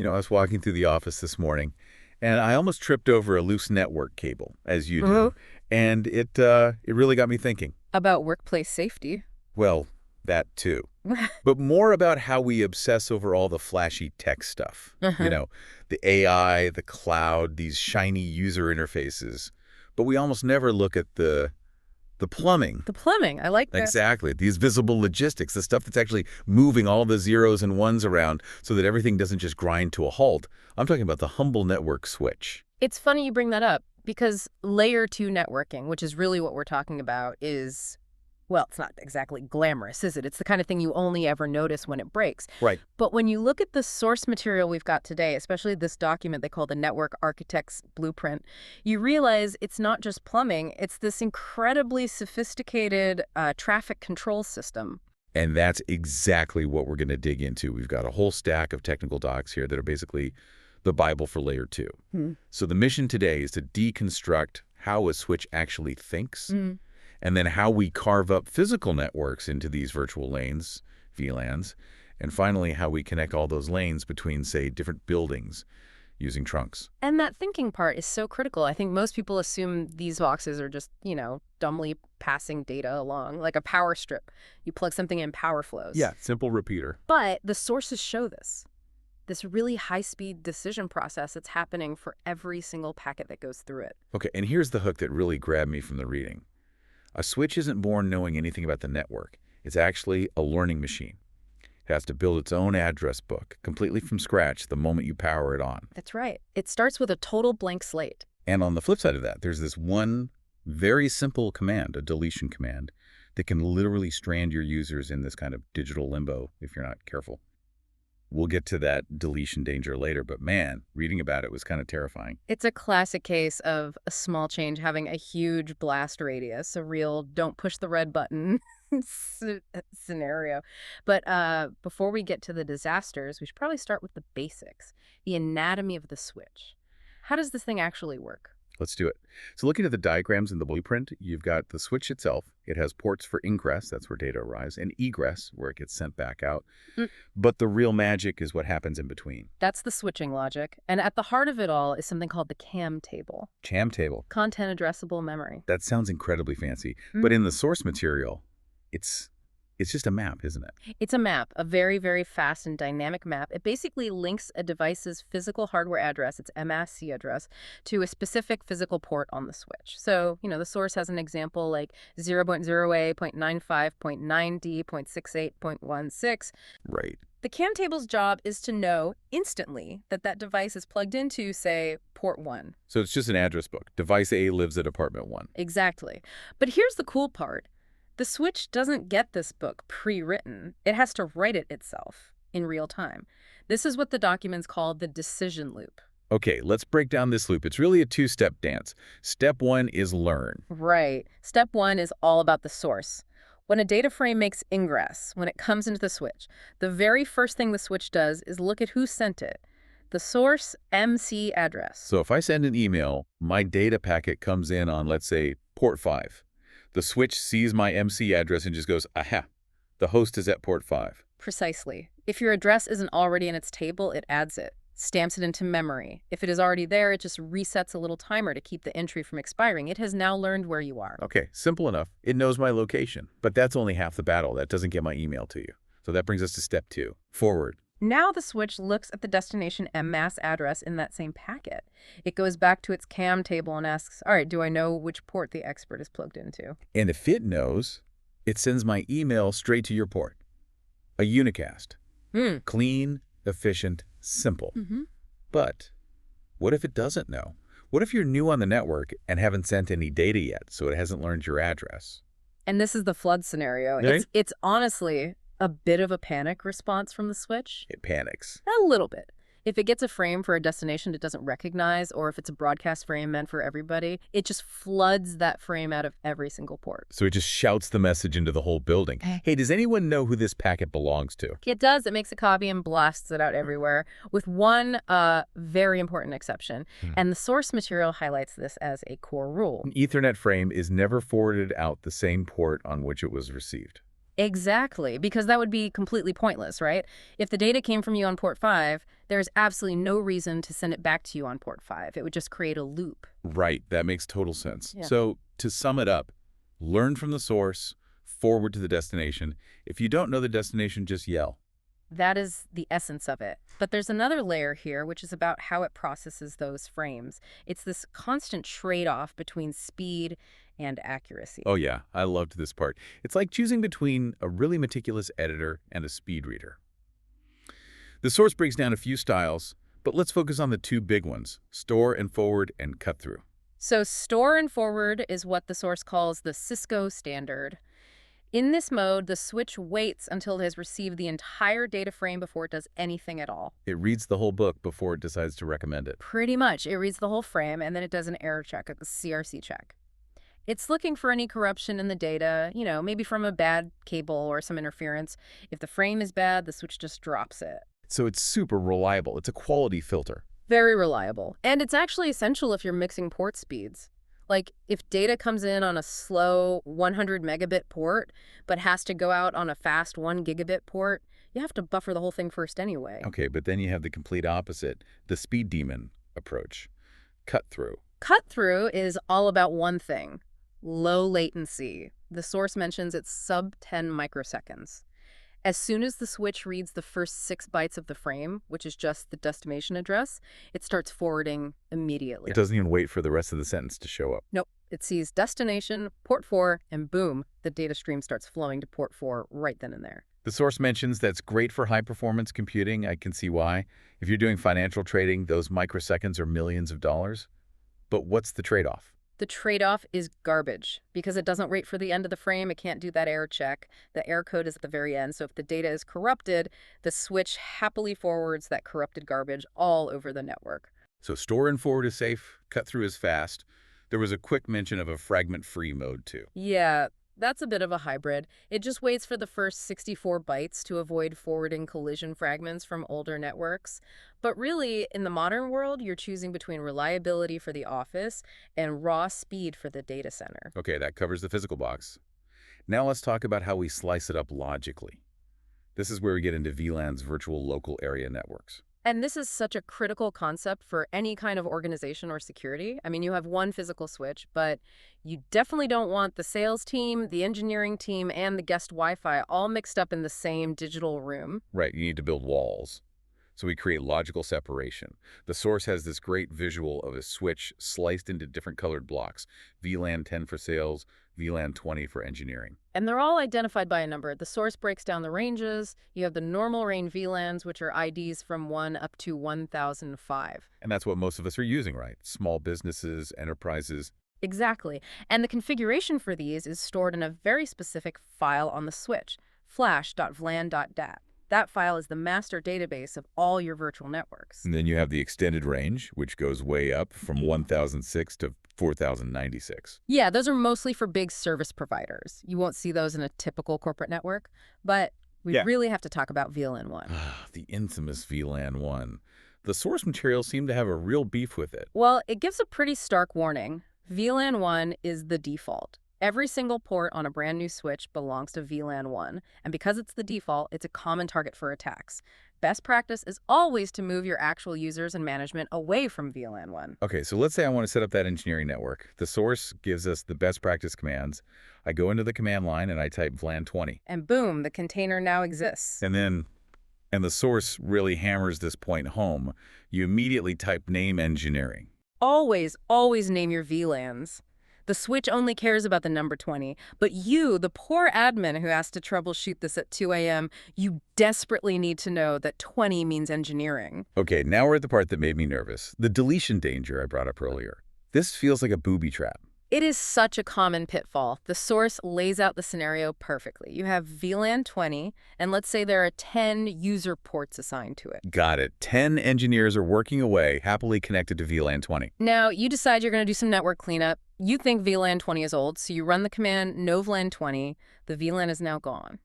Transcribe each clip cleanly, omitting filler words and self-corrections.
I was walking through the office this morning, and I almost tripped over a loose network cable, as you do. And it really got me thinking. About workplace safety. Well, that too. But more about how we obsess over all the flashy tech stuff. The AI, the cloud, these shiny user interfaces. But we almost never look at the plumbing. The plumbing, I like that. Exactly. These visible logistics, the stuff that's actually moving all the zeros and ones around so that everything doesn't just grind to a halt. I'm talking about the humble network switch. It's funny you bring that up because layer 2 networking, which is really what we're talking about, is, well, it's not exactly glamorous, is it? It's the kind of thing you only ever notice when it breaks. Right. But when you look at the source material we've got today, especially this document they call the Network Architect's Blueprint, you realize it's not just plumbing, it's this incredibly sophisticated traffic control system. And that's exactly what we're going to dig into. We've got a whole stack of technical docs here that are basically the Bible for layer 2. So the mission today is to deconstruct how a switch actually thinks, and then how we carve up physical networks into these virtual lanes, VLANs, and finally how we connect all those lanes between, say, different buildings using trunks. And that thinking part is so critical. I think most people assume these boxes are just, dumbly passing data along, like a power strip. You plug something in, power flows. Yeah, simple repeater. But the sources show this really high-speed decision process that's happening for every single packet that goes through it. Okay, and here's the hook that really grabbed me from the reading. A switch isn't born knowing anything about the network. It's actually a learning machine. It has to build its own address book, completely from scratch the moment you power it on. That's right. It starts with a total blank slate. And on the flip side of that, there's this one very simple command, a deletion command, that can literally strand your users in this kind of digital limbo if you're not careful. We'll get to that deletion danger later, but man, reading about it was kind of terrifying. It's a classic case of a small change having a huge blast radius, a real don't push the red button scenario. But before we get to the disasters, we should probably start with the basics, the anatomy of the switch. How does this thing actually work? Let's do it. So looking at the diagrams in the blueprint, you've got the switch itself. It has ports for ingress, that's where data arrives, and egress, where it gets sent back out. But the real magic is what happens in between. That's the switching logic. And at the heart of it all is something called the CAM table. CAM table. Content addressable memory. That sounds incredibly fancy. But in the source material, it's just a map, isn't it? It's a map, a very, very fast and dynamic map. It basically links a device's physical hardware address, its MAC address, to a specific physical port on the switch. So, the source has an example like 0.0A, 0.95, 0.9D, 0.68, 0.16. Right. The CAM table's job is to know instantly that that device is plugged into, say, port 1. So it's just an address book. Device A lives at apartment 1. Exactly. But here's the cool part. The switch doesn't get this book pre-written. It has to write it itself in real time. This is what the documents call the decision loop. Okay, let's break down this loop. It's really a two-step dance. Step 1 is learn. Right. Step 1 is all about the source. When a data frame makes ingress, when it comes into the switch, the very first thing the switch does is look at who sent it. The source MC address. So if I send an email, my data packet comes in on, let's say, port 5. The switch sees my MC address and just goes, aha, the host is at port 5. Precisely. If your address isn't already in its table, it adds it, stamps it into memory. If it is already there, it just resets a little timer to keep the entry from expiring. It has now learned where you are. Okay, simple enough. It knows my location. But that's only half the battle. That doesn't get my email to you. So that brings us to step 2, forward. Now the switch looks at the destination MMAS address in that same packet. It goes back to its CAM table and asks, all right, do I know which port the expert is plugged into? And if it knows, it sends my email straight to your port. A unicast. Clean, efficient, simple. But what if it doesn't know? What if you're new on the network and haven't sent any data yet, so it hasn't learned your address? And this is the flood scenario. Right? It's honestly a bit of a panic response from the switch. It panics. A little bit. If it gets a frame for a destination it doesn't recognize, or if it's a broadcast frame meant for everybody, it just floods that frame out of every single port. So it just shouts the message into the whole building. Hey, does anyone know who this packet belongs to? It does. It makes a copy and blasts it out everywhere, with one very important exception. And the source material highlights this as a core rule. An Ethernet frame is never forwarded out the same port on which it was received. Exactly, because that would be completely pointless, right? If the data came from you on port 5, there's absolutely no reason to send it back to you on port 5. It would just create a loop. Right, that makes total sense. Yeah. So to sum it up, learn from the source, forward to the destination. If you don't know the destination, just yell. That is the essence of it. But there's another layer here, which is about how it processes those frames. It's this constant trade-off between speed and accuracy. Oh yeah, I loved this part. It's like choosing between a really meticulous editor and a speed reader. The source breaks down a few styles, but let's focus on the two big ones, store and forward and cut through. So store and forward is what the source calls the Cisco standard. In this mode, the switch waits until it has received the entire data frame before it does anything at all. It reads the whole book before it decides to recommend it. Pretty much. It reads the whole frame, and then it does an error check, a CRC check. It's looking for any corruption in the data, maybe from a bad cable or some interference. If the frame is bad, the switch just drops it. So it's super reliable. It's a quality filter. Very reliable. And it's actually essential if you're mixing port speeds. Like, if data comes in on a slow 100 megabit port, but has to go out on a fast 1 gigabit port, you have to buffer the whole thing first anyway. Okay, but then you have the complete opposite, the speed demon approach, cut through. Cut through is all about one thing, low latency. The source mentions it's sub 10 microseconds. As soon as the switch reads the first 6 bytes of the frame, which is just the destination address, it starts forwarding immediately. It doesn't even wait for the rest of the sentence to show up. Nope. It sees destination, port 4, and boom, the data stream starts flowing to port 4 right then and there. The source mentions that's great for high-performance computing. I can see why. If you're doing financial trading, those microseconds are millions of dollars. But what's the trade-off? The trade-off is garbage. Because it doesn't wait for the end of the frame, it can't do that error check. The error code is at the very end, so if the data is corrupted, the switch happily forwards that corrupted garbage all over the network. So store and forward is safe, cut through is fast. There was a quick mention of a fragment-free mode, too. Yeah, that's a bit of a hybrid. It just waits for the first 64 bytes to avoid forwarding collision fragments from older networks. But really, in the modern world, you're choosing between reliability for the office and raw speed for the data center. Okay, that covers the physical box. Now let's talk about how we slice it up logically. This is where we get into VLANs, virtual local area networks. And this is such a critical concept for any kind of organization or security. I mean, you have one physical switch, but you definitely don't want the sales team, the engineering team, and the guest Wi-Fi all mixed up in the same digital room. Right, you need to build walls. So we create logical separation. The source has this great visual of a switch sliced into different colored blocks. VLAN 10 for sales, VLAN 20 for engineering. And they're all identified by a number. The source breaks down the ranges. You have the normal range VLANs, which are IDs from 1 up to 1005. And that's what most of us are using, right? Small businesses, enterprises. Exactly. And the configuration for these is stored in a very specific file on the switch, flash.vlan.dat. That file is the master database of all your virtual networks. And then you have the extended range, which goes way up from 1006 to 4096. Yeah, those are mostly for big service providers. You won't see those in a typical corporate network, but we really have to talk about VLAN 1. The infamous VLAN 1. The source materials seem to have a real beef with it. Well, it gives a pretty stark warning. VLAN 1 is the default. Every single port on a brand new switch belongs to VLAN 1, and because it's the default, it's a common target for attacks. Best practice is always to move your actual users and management away from VLAN 1. Okay, so let's say I want to set up that engineering network. The source gives us the best practice commands. I go into the command line and I type VLAN 20. And boom, the container now exists. And the source really hammers this point home. You immediately type name engineering. Always, always name your VLANs. The switch only cares about the number 20, but you, the poor admin who has to troubleshoot this at 2 a.m., you desperately need to know that 20 means engineering. Okay, now we're at the part that made me nervous. The deletion danger I brought up earlier. This feels like a booby trap. It is such a common pitfall. The source lays out the scenario perfectly. You have VLAN 20, and let's say there are 10 user ports assigned to it. Got it. 10 engineers are working away, happily connected to VLAN 20. Now, you decide you're going to do some network cleanup. You think VLAN 20 is old, so you run the command no VLAN 20. The VLAN is now gone.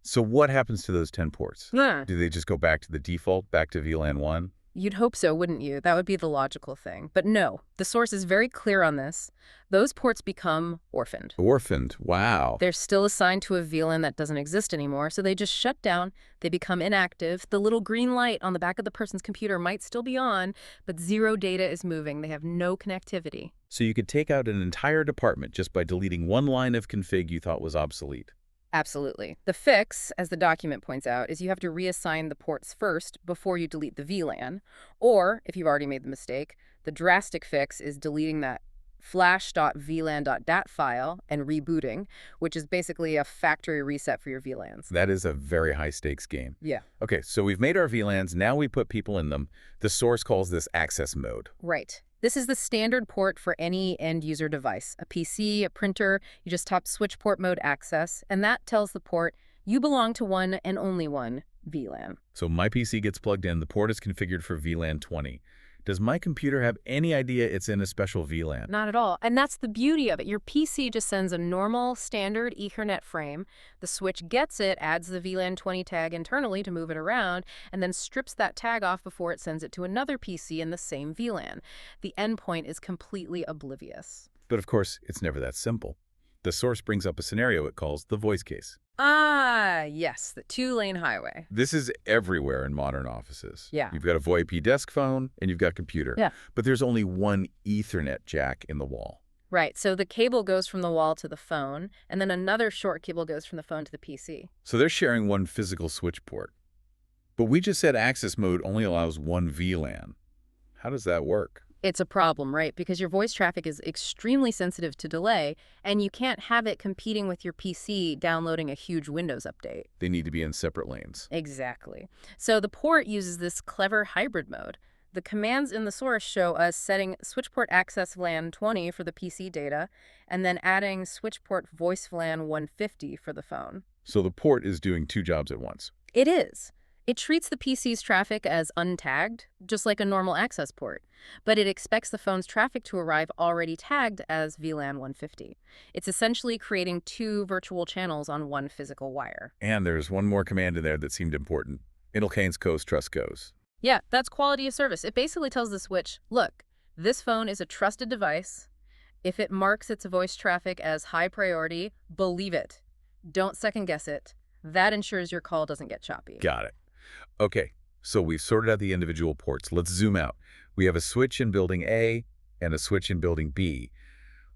So what happens to those 10 ports? Yeah. Do they just go back to the default, back to VLAN 1? You'd hope so, wouldn't you? That would be the logical thing. But no, the source is very clear on this. Those ports become orphaned. Orphaned. Wow. They're still assigned to a VLAN that doesn't exist anymore, so they just shut down, they become inactive. The little green light on the back of the person's computer might still be on, but zero data is moving. They have no connectivity. So you could take out an entire department just by deleting one line of config you thought was obsolete. Absolutely. The fix, as the document points out, is you have to reassign the ports first before you delete the VLAN. Or, if you've already made the mistake, the drastic fix is deleting that flash.vlan.dat file and rebooting, which is basically a factory reset for your VLANs. That is a very high-stakes game. Yeah. Okay, so we've made our VLANs. Now we put people in them. The source calls this access mode. Right. This is the standard port for any end-user device, a PC, a printer. You just tap switch port mode access, and that tells the port you belong to one and only one VLAN. So my PC gets plugged in. The port is configured for VLAN 20. Does my computer have any idea it's in a special VLAN? Not at all. And that's the beauty of it. Your PC just sends a normal, standard Ethernet frame. The switch gets it, adds the VLAN 20 tag internally to move it around, and then strips that tag off before it sends it to another PC in the same VLAN. The endpoint is completely oblivious. But of course, it's never that simple. The source brings up a scenario it calls the voice case. Ah, yes, the two-lane highway. This is everywhere in modern offices. Yeah. You've got a VoIP desk phone, and you've got computer. Yeah. But there's only one Ethernet jack in the wall. Right, so the cable goes from the wall to the phone, and then another short cable goes from the phone to the PC. So they're sharing one physical switch port. But we just said access mode only allows one VLAN. How does that work? It's a problem, right? Because your voice traffic is extremely sensitive to delay, and you can't have it competing with your PC downloading a huge Windows update. They need to be in separate lanes. Exactly. So the port uses this clever hybrid mode. The commands in the source show us setting switchport access VLAN 20 for the PC data, and then adding switchport voice VLAN 150 for the phone. So the port is doing two jobs at once. It is. It treats the PC's traffic as untagged, just like a normal access port, but it expects the phone's traffic to arrive already tagged as VLAN 150. It's essentially creating two virtual channels on one physical wire. And there's one more command in there that seemed important. Intel Keynes Coast Trust Goes. Yeah, that's quality of service. It basically tells the switch, look, this phone is a trusted device. If it marks its voice traffic as high priority, believe it. Don't second guess it. That ensures your call doesn't get choppy. Got it. Okay, so we've sorted out the individual ports. Let's zoom out. We have a switch in building A and a switch in building B.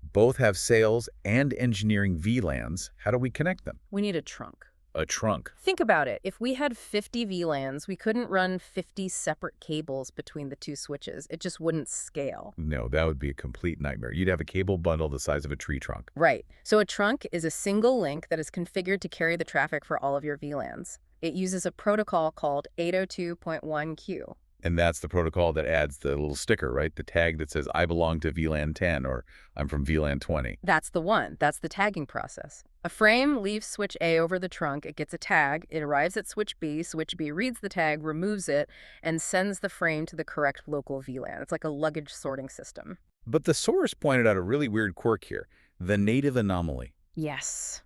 Both have sales and engineering VLANs. How do we connect them? We need a trunk. A trunk. Think about it. If we had 50 VLANs, we couldn't run 50 separate cables between the two switches. It just wouldn't scale. No, that would be a complete nightmare. You'd have a cable bundle the size of a tree trunk. Right. So a trunk is a single link that is configured to carry the traffic for all of your VLANs. It uses a protocol called 802.1q. And that's the protocol that adds the little sticker, right? The tag that says, I belong to VLAN 10 or I'm from VLAN 20. That's the one. That's the tagging process. A frame leaves switch A over the trunk. It gets a tag. It arrives at switch B. Switch B reads the tag, removes it, and sends the frame to the correct local VLAN. It's like a luggage sorting system. But the source pointed out a really weird quirk here, the native anomaly. Yes.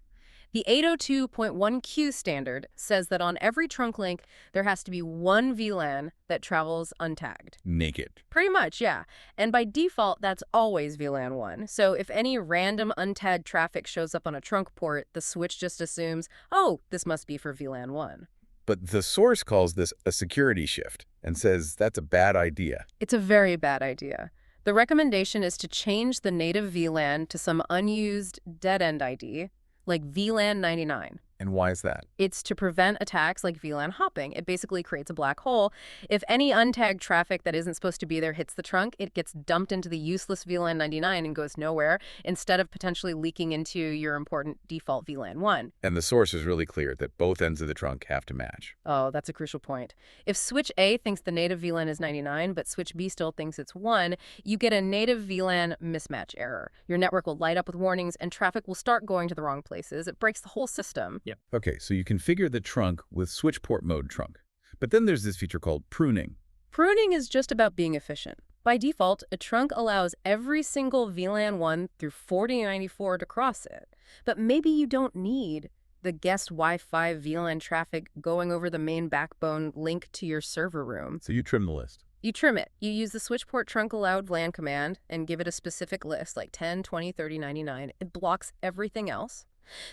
The 802.1q standard says that on every trunk link, there has to be one VLAN that travels untagged. Naked. Pretty much, yeah. And by default, that's always VLAN 1. So if any random untagged traffic shows up on a trunk port, the switch just assumes, oh, this must be for VLAN 1. But the source calls this a security shift and says that's a bad idea. It's a very bad idea. The recommendation is to change the native VLAN to some unused dead-end ID, like VLAN 99. And why is that? It's to prevent attacks like VLAN hopping. It basically creates a black hole. If any untagged traffic that isn't supposed to be there hits the trunk, it gets dumped into the useless VLAN 99 and goes nowhere, instead of potentially leaking into your important default VLAN 1. And the source is really clear that both ends of the trunk have to match. Oh, that's a crucial point. If switch A thinks the native VLAN is 99, but switch B still thinks it's 1, you get a native VLAN mismatch error. Your network will light up with warnings, and traffic will start going to the wrong places. It breaks the whole system. Yep. Okay, so you configure the trunk with switch port mode trunk. But then there's this feature called pruning. Pruning is just about being efficient. By default, a trunk allows every single VLAN 1 through 4094 to cross it. But maybe you don't need the guest Wi-Fi VLAN traffic going over the main backbone link to your server room. So you trim the list. You trim it. You use the switchport trunk allowed VLAN command and give it a specific list like 10, 20, 30, 99. It blocks everything else,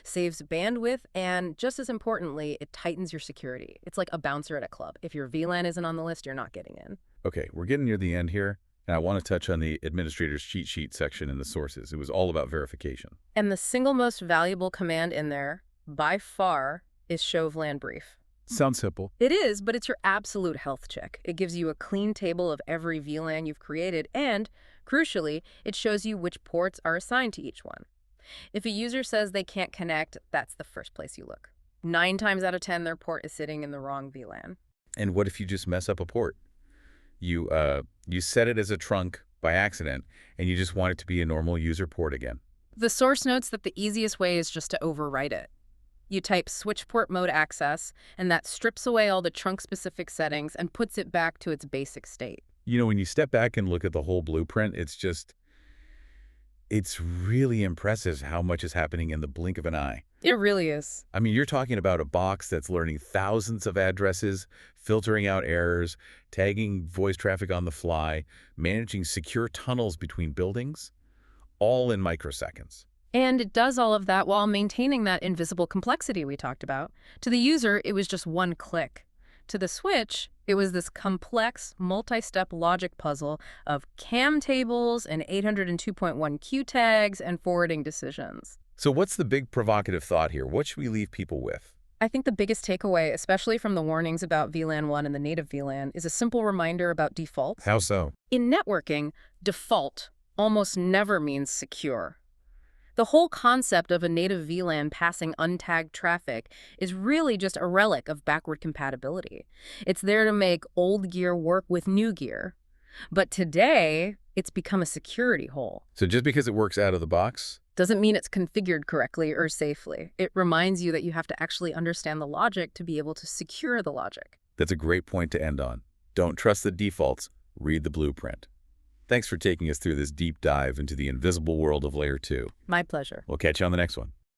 saves bandwidth, and just as importantly, it tightens your security. It's like a bouncer at a club. If your VLAN isn't on the list, you're not getting in. Okay, we're getting near the end here, and I want to touch on the administrator's cheat sheet section in the sources. It was all about verification. And the single most valuable command in there, by far, is show VLAN brief. Sounds simple. It is, but it's your absolute health check. It gives you a clean table of every VLAN you've created, and, crucially, it shows you which ports are assigned to each one. If a user says they can't connect, that's the first place you look. 9 times out of 10, their port is sitting in the wrong VLAN. And what if you just mess up a port? You set it as a trunk by accident, and you just want it to be a normal user port again. The source notes that the easiest way is just to overwrite it. You type switch port mode access, and that strips away all the trunk-specific settings and puts it back to its basic state. You know, when you step back and look at the whole blueprint, it's really impressive how much is happening in the blink of an eye. It really is. I mean, you're talking about a box that's learning thousands of addresses, filtering out errors, tagging voice traffic on the fly, managing secure tunnels between buildings, all in microseconds. And it does all of that while maintaining that invisible complexity we talked about. To the user, it was just one click. To the switch, it was this complex, multi-step logic puzzle of CAM tables and 802.1 Q tags and forwarding decisions. So what's the big provocative thought here? What should we leave people with? I think the biggest takeaway, especially from the warnings about VLAN 1 and the native VLAN, is a simple reminder about defaults. How so? In networking, default almost never means secure. The whole concept of a native VLAN passing untagged traffic is really just a relic of backward compatibility. It's there to make old gear work with new gear. But today, it's become a security hole. So just because it works out of the box? Doesn't mean it's configured correctly or safely. It reminds you that you have to actually understand the logic to be able to secure the logic. That's a great point to end on. Don't trust the defaults. Read the blueprint. Thanks for taking us through this deep dive into the invisible world of Layer 2. My pleasure. We'll catch you on the next one.